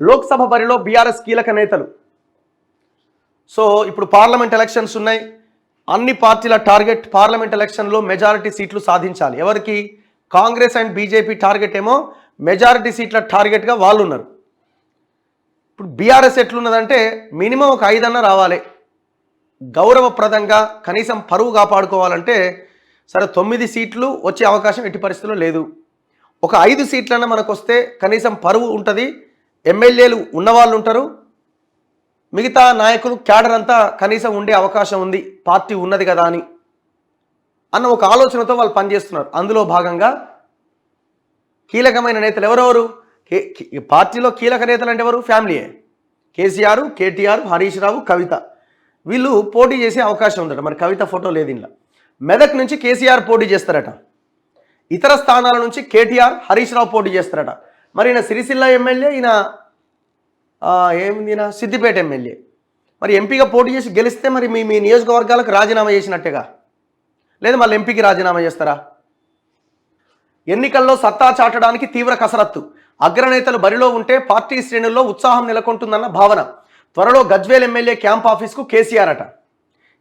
లోక్సభ బరిలో బీఆర్ఎస్ కీలక నేతలు. సో ఇప్పుడు పార్లమెంట్ ఎలక్షన్స్ ఉన్నాయి. అన్ని పార్టీల టార్గెట్ పార్లమెంట్ ఎలక్షన్లో మెజారిటీ సీట్లు సాధించాలి. ఎవరికి? కాంగ్రెస్ అండ్ బీజేపీ టార్గెట్ ఏమో మెజారిటీ సీట్ల టార్గెట్గా వాళ్ళు ఉన్నారు. ఇప్పుడు బీఆర్ఎస్ ఎట్లున్నదంటే మినిమం ఒక 5 అన్న రావాలి, గౌరవప్రదంగా కనీసం పరువు కాపాడుకోవాలంటే. సరే 9 సీట్లు వచ్చే అవకాశం ఎట్టి పరిస్థితుల్లో లేదు. ఒక 5 సీట్లన్నా మనకు వస్తే కనీసం పరువు ఉంటుంది, ఎమ్మెల్యేలు ఉన్నవాళ్ళు ఉంటారు, మిగతా నాయకులు క్యాడర్ అంతా కనీసం ఉండే అవకాశం ఉంది, పార్టీ ఉన్నది కదా అని అన్న ఒక ఆలోచనతో వాళ్ళు పనిచేస్తున్నారు. అందులో భాగంగా కీలకమైన నేతలు ఎవరెవరు? పార్టీలో కీలక నేతలు అంటే ఎవరు? ఫ్యామిలీయే. కేసీఆర్, కేటీఆర్, హరీష్ రావు, కవిత వీళ్ళు పోటీ చేసే అవకాశం ఉందట. మరి కవిత ఫోటో లేదు ఇంట్లో. మెదక్ నుంచి కేసీఆర్ పోటీ చేస్తారట, ఇతర స్థానాల నుంచి కేటీఆర్, హరీష్ రావు పోటీ చేస్తారట. మరి ఈయన సిరిసిల్ల ఎమ్మెల్యే, ఈయన ఏమింది, ఈయన సిద్దిపేట ఎమ్మెల్యే. మరి ఎంపీగా పోటీ చేసి గెలిస్తే మరి మీ నియోజకవర్గాలకు రాజీనామా చేసినట్టేగా, లేదా మళ్ళీ ఎంపీకి రాజీనామా చేస్తారా? ఎన్నికల్లో సత్తా చాటడానికి తీవ్ర కసరత్తు. అగ్రనేతలు బరిలో ఉంటే పార్టీ శ్రేణుల్లో ఉత్సాహం నెలకొంటుందన్న భావన. త్వరలో గజ్వేల్ ఎమ్మెల్యే క్యాంప్ ఆఫీస్కు కేసీఆర్ అట.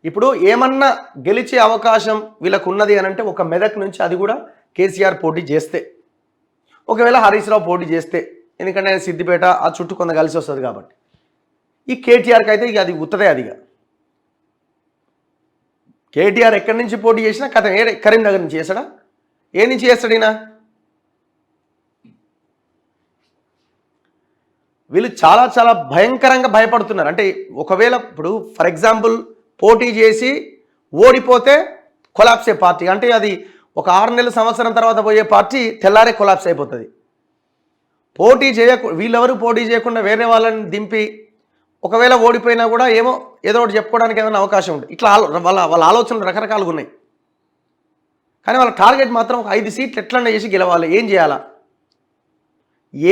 ఇప్పుడు ఏమన్నా గెలిచే అవకాశం వీళ్ళకు ఉన్నది అని అంటే ఒక మెదక్ నుంచి, అది కూడా కేసీఆర్ పోటీ చేస్తే, ఒకవేళ హరీష్ రావు పోటీ చేస్తే, ఎందుకంటే ఆయన సిద్దిపేట ఆ చుట్టూ కొంత కలిసి వస్తుంది కాబట్టి. ఈ కేటీఆర్కి అయితే ఇక అది ఉత్తదే. అదిగా కేటీఆర్ ఎక్కడి నుంచి పోటీ చేసినా కథ కరీంనగర్ నుంచి చేస్తాడా? ఏ నుంచి చేస్తాడు ఈయన? వీళ్ళు చాలా చాలా భయంకరంగా భయపడుతున్నారు. అంటే ఒకవేళ ఇప్పుడు ఫర్ ఎగ్జాంపుల్ పోటీ చేసి ఓడిపోతే కొలాప్స్ అయ్యే పార్టీ, అంటే అది ఒక 6 నెలల సంవత్సరం తర్వాత పోయే పార్టీ తెల్లారే కొలాప్స్ అయిపోతుంది. పోటీ వీళ్ళెవరు పోటీ చేయకుండా వేరే వాళ్ళని దింపి ఒకవేళ ఓడిపోయినా కూడా ఏదో ఒకటి చెప్పుకోవడానికి ఏమైనా అవకాశం ఉంటుంది. ఇట్లా వాళ్ళ ఆలోచనలు రకరకాలుగా ఉన్నాయి. కానీ వాళ్ళ టార్గెట్ మాత్రం ఒక 5 సీట్లు ఎట్లన్నా చేసి గెలవాలి. ఏం చేయాలా?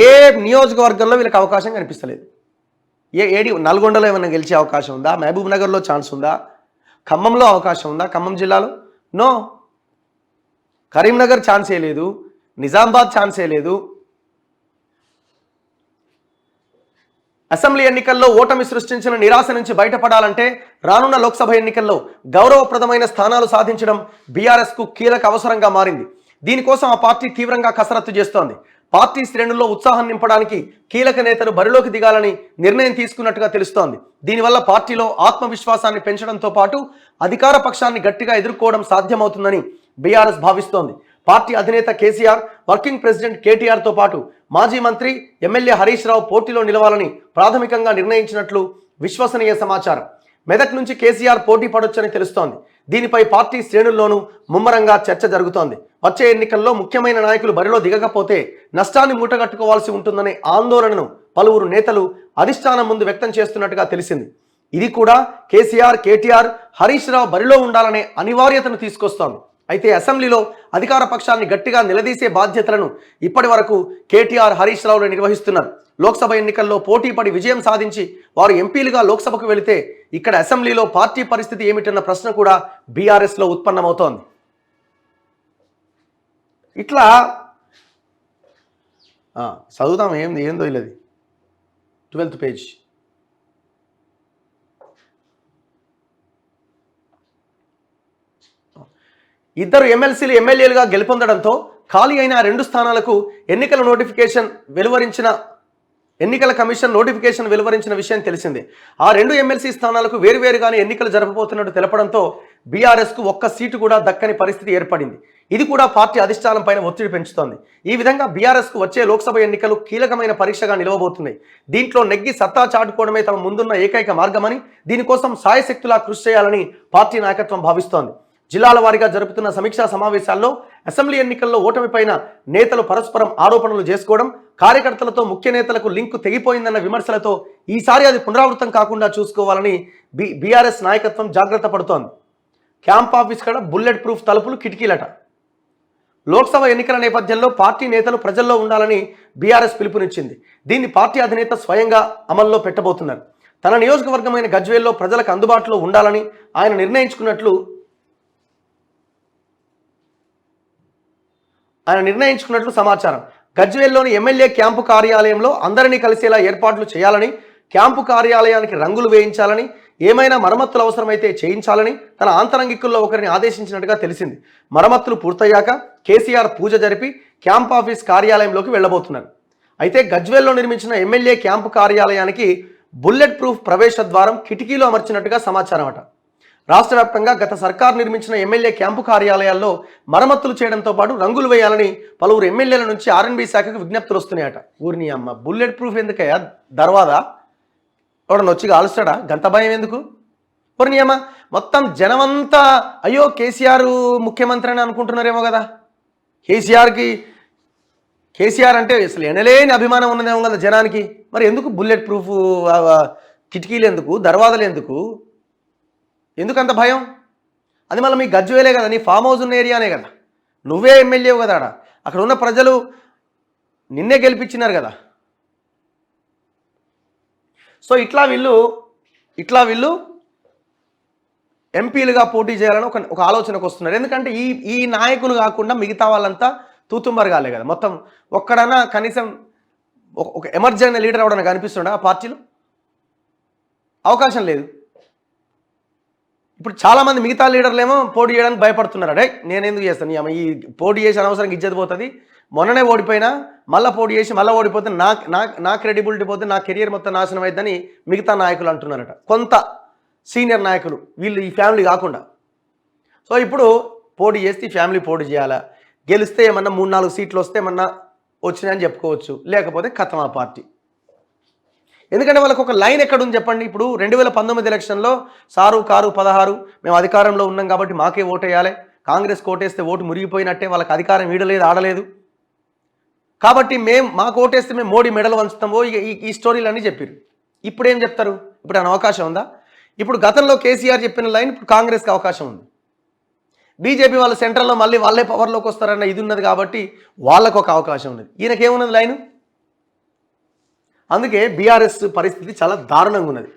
ఏ నియోజకవర్గంలో వీళ్ళకి అవకాశం కనిపిస్తలేదు. నల్గొండలో ఏమైనా గెలిచే అవకాశం ఉందా? మహబూబ్ నగర్లో ఛాన్స్ ఉందా? ఖమ్మంలో అవకాశం ఉందా? ఖమ్మం జిల్లాలో నో. కరీంనగర్ ఛాన్సే లేదు, నిజామాబాద్ ఛాన్సే లేదు. అసెంబ్లీ ఎన్నికల్లో ఓటమి సృష్టించిన నిరాశ నుంచి బయటపడాలంటే రానున్న లోక్సభ ఎన్నికల్లో గౌరవప్రదమైన స్థానాలు సాధించడం బీఆర్ఎస్కు కీలక అవసరంగా మారింది. దీనికోసం ఆ పార్టీ తీవ్రంగా కసరత్తు చేస్తోంది. పార్టీ శ్రేణుల్లో ఉత్సాహం నింపడానికి కీలక నేతలు బరిలోకి దిగాలని నిర్ణయం తీసుకున్నట్టుగా తెలుస్తోంది. దీనివల్ల పార్టీలో ఆత్మవిశ్వాసాన్ని పెంచడంతో పాటు అధికార పక్షాన్ని గట్టిగా ఎదుర్కోవడం సాధ్యమవుతుందని బీఆర్ఎస్ భావిస్తోంది. పార్టీ అధినేత కేసీఆర్, వర్కింగ్ ప్రెసిడెంట్ కేటీఆర్తో పాటు మాజీ మంత్రి ఎమ్మెల్యే హరీష్ రావు పోటీలో నిలవాలని ప్రాథమికంగా నిర్ణయించినట్లు విశ్వసనీయ సమాచారం. మెదక్ నుంచి కేసీఆర్ పోటీ పడొచ్చని తెలుస్తోంది. దీనిపై పార్టీ శ్రేణుల్లోనూ ముమ్మరంగా చర్చ జరుగుతోంది. వచ్చే ఎన్నికల్లో ముఖ్యమైన నాయకులు బరిలో దిగకపోతే నష్టాన్ని మూటగట్టుకోవాల్సి ఉంటుందనే ఆందోళనను పలువురు నేతలు అధిష్టానం ముందు వ్యక్తం చేస్తున్నట్టుగా తెలిసింది. ఇది కూడా కేసీఆర్, కేటీఆర్, హరీష్ రావు బరిలో ఉండాలనే అనివార్యతను తీసుకొస్తోంది. అయితే అసెంబ్లీలో అధికార పక్షాన్ని గట్టిగా నిలదీసే బాధ్యతలను ఇప్పటి వరకు కేటీఆర్, హరీష్ రావులు నిర్వహిస్తున్నారు. లోక్సభ ఎన్నికల్లో పోటీపడి విజయం సాధించి వారు ఎంపీలుగా లోక్సభకు వెళితే ఇక్కడ అసెంబ్లీలో పార్టీ పరిస్థితి ఏమిటన్న ప్రశ్న కూడా బీఆర్ఎస్లో ఉత్పన్నమవుతోంది. ఇట్లా చదువుదాం, ఏందో ఇల్లది 12th పేజ్. ఇద్దరు ఎమ్మెల్సీలు ఎమ్మెల్యేలుగా గెలుపొందడంతో ఖాళీ అయిన 2 స్థానాలకు ఎన్నికల కమిషన్ నోటిఫికేషన్ వెలువరించిన విషయం తెలిసిందే. ఆ 2 ఎమ్మెల్సీ స్థానాలకు వేరువేరుగానే ఎన్నికలు జరపబోతున్నట్టు తెలపడంతో బీఆర్ఎస్కు ఒక్క సీటు కూడా దక్కని పరిస్థితి ఏర్పడింది. ఇది కూడా పార్టీ అధిష్టానం పైన ఒత్తిడి పెంచుతోంది. ఈ విధంగా బీఆర్ఎస్కు వచ్చే లోక్సభ ఎన్నికలు కీలకమైన పరీక్షగా నిలవబోతున్నాయి. దీంట్లో నెగ్గి సత్తా చాటుకోవడమే తమ ముందున్న ఏకైక మార్గమని, దీనికోసం సాయశక్తులా కృషి చేయాలని పార్టీ నాయకత్వం భావిస్తోంది. జిల్లాల వారీగా జరుపుతున్న సమీక్షా సమావేశాల్లో అసెంబ్లీ ఎన్నికల్లో ఓటమిపైన నేతలు పరస్పరం ఆరోపణలు చేసుకోవడం, కార్యకర్తలతో ముఖ్య నేతలకు లింకు తెగిపోయిందన్న విమర్శలతో ఈసారి అది పునరావృతం కాకుండా చూసుకోవాలని బీఆర్ఎస్ నాయకత్వం జాగ్రత్త పడుతోంది. క్యాంప్ ఆఫీస్ కడ బుల్లెట్ ప్రూఫ్ తలుపులు, కిటికీలట. లోక్సభ ఎన్నికల నేపథ్యంలో పార్టీ నేతలు ప్రజల్లో ఉండాలని బీఆర్ఎస్ పిలుపునిచ్చింది. దీన్ని పార్టీ అధినేత స్వయంగా అమల్లో పెట్టబోతున్నారు. తన నియోజకవర్గమైన గజ్వేల్లో ప్రజలకు అందుబాటులో ఉండాలని ఆయన నిర్ణయించుకున్నట్లు సమాచారం. గజ్వేల్లోని ఎమ్మెల్యే క్యాంపు కార్యాలయంలో అందరినీ కలిసేలా ఏర్పాట్లు చేయాలని, క్యాంపు కార్యాలయానికి రంగులు వేయించాలని, ఏమైనా మరమ్మతులు అవసరమైతే చేయించాలని తన ఆంతరంగికుల్లో ఒకరిని ఆదేశించినట్టుగా తెలిసింది. మరమ్మతులు పూర్తయ్యాక కేసీఆర్ పూజ జరిపి క్యాంప్ ఆఫీస్ కార్యాలయంలోకి వెళ్లబోతున్నారు. అయితే గజ్వేల్లో నిర్మించిన ఎమ్మెల్యే క్యాంపు కార్యాలయానికి బుల్లెట్ ప్రూఫ్ ప్రవేశ ద్వారం కిటికీలో అమర్చినట్టుగా సమాచారం అట. రాష్ట్ర వ్యాప్తంగా గత సర్కార్ నిర్మించిన ఎమ్మెల్యే క్యాంపు కార్యాలయాల్లో మరమ్మతులు చేయడంతో పాటు రంగులు వేయాలని పలువురు ఎమ్మెల్యేల నుంచి ఆర్ఎండ్బి శాఖకు విజ్ఞప్తులు వస్తున్నాయట. ఊరిని అమ్మ, బుల్లెట్ ప్రూఫ్ ఎందుకయ్యా? దర్వాదా ఎవడన్నా వచ్చి కాలుస్తాడా? గంత భయం ఎందుకు? ఊరిని అమ్మ, మొత్తం జనమంతా అయ్యో కేసీఆర్ ముఖ్యమంత్రి అని అనుకుంటున్నారేమో కదా. కేసీఆర్ అంటే అసలు ఎనలేని అభిమానం ఉన్నదేమో కదా జనానికి. మరి ఎందుకు బుల్లెట్ ప్రూఫ్ కిటికీలు ఎందుకు, దర్వాజలు ఎందుకు, ఎందుకంత భయం? అది మళ్ళీ మీ గజ్వేలే కదా, నీ ఫామ్ హౌస్ ఉన్న ఏరియానే కదా, నువ్వే ఎమ్మెల్యేవు కదా. అక్కడ ఉన్న ప్రజలు నిన్నే గెలిపించినారు కదా. సో ఇట్లా వీళ్ళు ఎంపీలుగా పోటీ చేయాలని ఒక ఆలోచనకు వస్తున్నారు. ఎందుకంటే ఈ నాయకులు కాకుండా మిగతా వాళ్ళంతా తూతుంబర్ కాలే కదా. మొత్తం ఒక్కడన్నా కనీసం ఒక ఎమర్జెన్సీ లీడర్ అవడానికి కనిపిస్తుండ ఆ పార్టీలో? అవకాశం లేదు. ఇప్పుడు చాలామంది మిగతా లీడర్లు ఏమో పోటీ చేయడానికి భయపడుతున్నారు. అడే నేను ఎందుకు చేస్తాను, ఈ పోటీ చేసి అనవసరంగా ఇజ్జత్ పోతుంది, మొన్ననే ఓడిపోయినా మళ్ళీ పోటీ చేసి మళ్ళీ ఓడిపోతే నా క్రెడిబిలిటీ పోతే నా కెరియర్ మొత్తం నాశనం అవుతుందని మిగతా నాయకులు అంటున్నారట. కొంత సీనియర్ నాయకులు, వీళ్ళు ఈ ఫ్యామిలీ కాకుండా. సో ఇప్పుడు పోటీ చేస్తే ఈ ఫ్యామిలీ పోటీ చేయాలా, గెలిస్తే ఏమన్నా 3-4 సీట్లు వస్తే ఏమన్నా వచ్చినాయని చెప్పుకోవచ్చు, లేకపోతే కథమా పార్టీ. ఎందుకంటే వాళ్ళకు ఒక లైన్ ఎక్కడుంది చెప్పండి. ఇప్పుడు 2019 ఎలక్షన్లో సారు కారు 16 మేము అధికారంలో ఉన్నాం కాబట్టి మాకే ఓటు వేయాలి, కాంగ్రెస్ కోటేస్తే ఓటు మురిగిపోయినట్టే, వాళ్ళకి అధికారం ఈడలేదు ఆడలేదు కాబట్టి మాకు ఓటేస్తే మేము మోడీ మెడలు వంచుతామో ఈ స్టోరీలన్నీ చెప్పారు. ఇప్పుడు ఏం చెప్తారు? ఇప్పుడు ఆయన అవకాశం ఉందా? ఇప్పుడు గతంలో కేసీఆర్ చెప్పిన లైన్ ఇప్పుడు కాంగ్రెస్కి అవకాశం ఉంది. బీజేపీ వాళ్ళు సెంట్రల్లో మళ్ళీ వాళ్ళే పవర్లోకి వస్తారన్న ఇది ఉన్నది కాబట్టి వాళ్ళకు ఒక అవకాశం ఉన్నది. ఈయనకేమున్నది లైను? అందుకే బీఆర్ఎస్ పరిస్థితి చాలా దారుణంగా ఉన్నది.